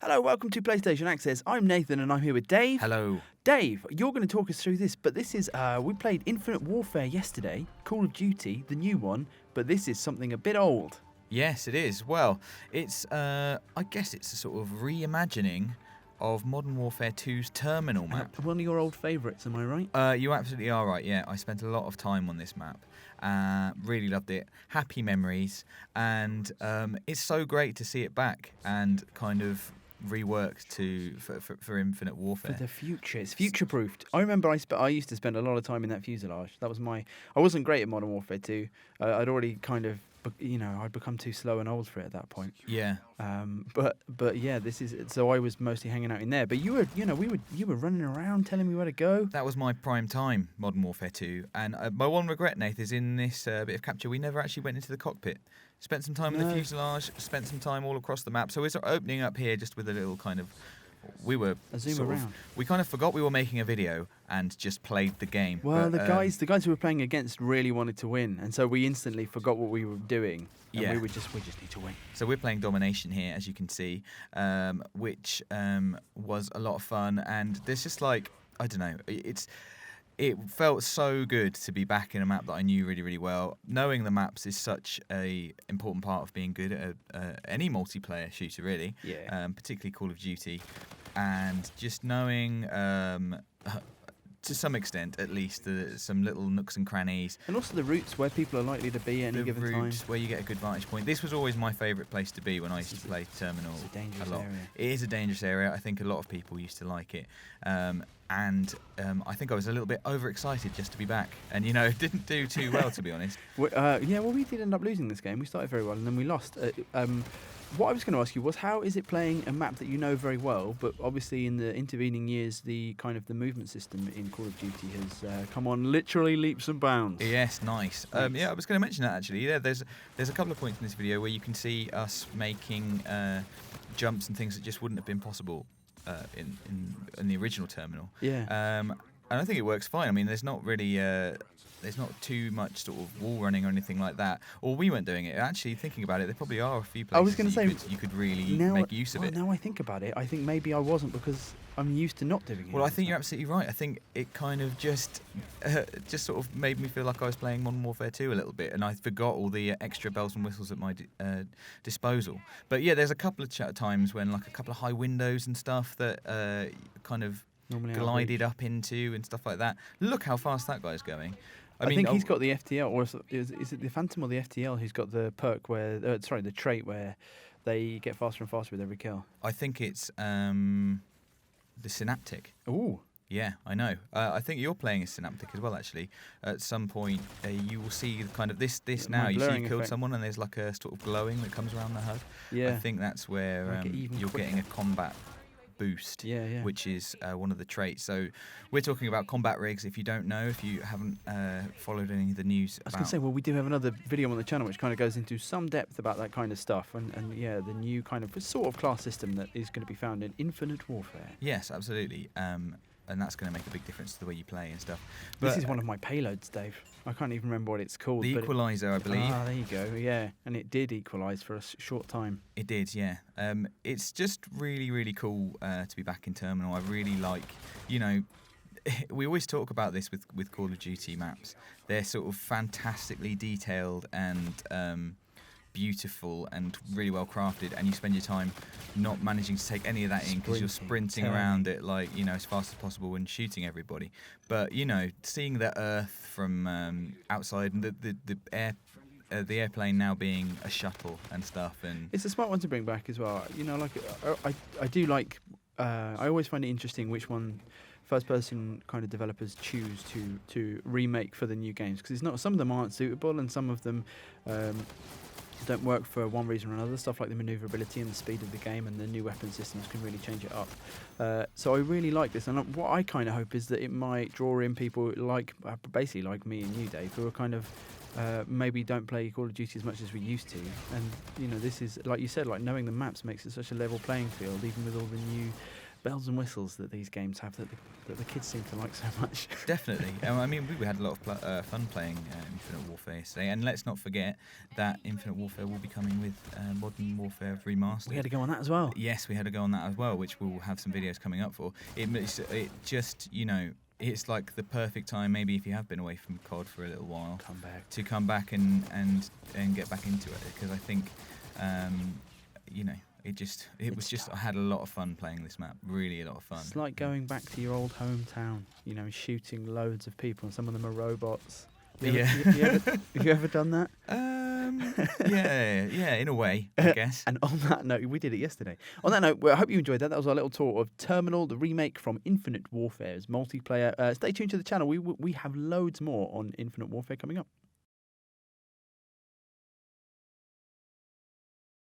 Hello, welcome to PlayStation Access. I'm Nathan and I'm here with Dave. Hello. Dave, you're going to talk us through this, but this is, we played Infinite Warfare yesterday, Call of Duty, the new one, but this is something a bit old. Yes, it is. Well, it's, I guess it's a sort of reimagining of Modern Warfare 2's terminal map. One of your old favourites, am I right? You absolutely are right, yeah. I spent a lot of time on this map. Really loved it. Happy memories. And it's so great to see it back and kind of reworked for Infinite Warfare. For the future. It's future-proofed. I remember I used to spend a lot of time in that fuselage. That was I wasn't great at Modern Warfare 2. I'd already kind of, I'd become too slow and old for it at that point. Yeah. But yeah, this is, so I was mostly hanging out in there. But you were, you were running around telling me where to go. That was my prime time, Modern Warfare 2. And my one regret, Nath, is in this bit of capture, we never actually went into the cockpit. Spent some time in the fuselage, spent some time all across the map. So we're sort of opening up here just with a little kind of, we kind of forgot we were making a video and just played the game. Well, the guys who were playing against really wanted to win, and so we instantly forgot what we were doing. And yeah. we just need to win. So we're playing Domination here, as you can see, which was a lot of fun. And there's just like, I don't know, it felt so good to be back in a map that I knew really, really well. Knowing the maps is such a important part of being good at any multiplayer shooter, really. Yeah. Particularly Call of Duty, and just knowing, to some extent at least, some little nooks and crannies. And also the routes where people are likely to be at any given time. The routes where you get a good vantage point. This was always my favourite place to be when I used to play Terminal. It's a dangerous lot. area. It is a dangerous area. I think a lot of people used to like it. I think I was a little bit overexcited just to be back. And, it didn't do too well, to be honest. We did end up losing this game. We started very well and then we lost. What I was going to ask you was, how is it playing a map that you know very well, but obviously in the intervening years, the movement system in Call of Duty has come on literally leaps and bounds. Yes, nice. I was going to mention that actually. Yeah, there's a couple of points in this video where you can see us making jumps and things that just wouldn't have been possible in the original Terminal. Yeah. And I think it works fine. I mean, there's not really there's not too much sort of wall running or anything like that. Or we weren't doing it. Actually, thinking about it, there probably are a few places I was going to say you could really make use of it. Now I think about it, I think maybe I wasn't because I'm used to not doing it. Well, I think you're absolutely right. I think it kind of just sort of made me feel like I was playing Modern Warfare 2 a little bit, and I forgot all the extra bells and whistles at my disposal. But yeah, there's a couple of times when like a couple of high windows and stuff that kind of normally glided up into and stuff like that. Look how fast that guy's going. I think he's got the FTL, or is it the Phantom or the FTL who's got the perk where, the trait where they get faster and faster with every kill? I think it's the Synaptic. Ooh. Yeah, I know. I think you're playing a Synaptic as well, actually. At some point, you will see kind of this now. You see you killed someone and there's like a sort of glowing that comes around the HUD. Yeah. I think that's where you're getting a combat boost, which is one of the traits. So we're talking about combat rigs. If you don't know, if you haven't followed any of the news, I was going to say, well, we do have another video on the channel which kind of goes into some depth about that kind of stuff, and the new kind of sort of class system that is going to be found in Infinite Warfare. Yes, absolutely. And that's going to make a big difference to the way you play and stuff. But this is one of my payloads, Dave. I can't even remember what it's called. The Equalizer, I believe. Ah, there you go, yeah. And it did equalise for a short time. It did, yeah. It's just really, really cool to be back in Terminal. I really like, we always talk about this with Call of Duty maps. They're sort of fantastically detailed and beautiful and really well crafted, and you spend your time not managing to take any of that in because you're sprinting around it like as fast as possible and shooting everybody. But seeing the Earth from outside and the airplane now being a shuttle and stuff, and it's a smart one to bring back as well. I do like. I always find it interesting which one first-person kind of developers choose to remake for the new games, because some of them aren't suitable and some of them don't work for one reason or another. Stuff like the maneuverability and the speed of the game and the new weapon systems can really change it up. So I really like this, and what I kind of hope is that it might draw in people basically like me and you, Dave, who are kind of maybe don't play Call of Duty as much as we used to. And this is, like you said, like knowing the maps makes it such a level playing field, even with all the new bells and whistles that these games have that the kids seem to like so much. Definitely. I mean, we had a lot of fun playing Infinite Warfare yesterday, and let's not forget that Infinite Warfare will be coming with Modern Warfare Remastered. We had to go on that as well. Yes, we had to go on that as well, which we'll have some videos coming up for. It just, it's like the perfect time, maybe if you have been away from COD for a little while, to come back and get back into it, because I think, I had a lot of fun playing this map, really a lot of fun. It's like going back to your old hometown, shooting loads of people, and some of them are robots. Have you ever done that? Yeah, in a way, I guess. And on that note, we did it yesterday. On that note, well, I hope you enjoyed that. That was our little tour of Terminal, the remake from Infinite Warfare's multiplayer. Stay tuned to the channel. We have loads more on Infinite Warfare coming up.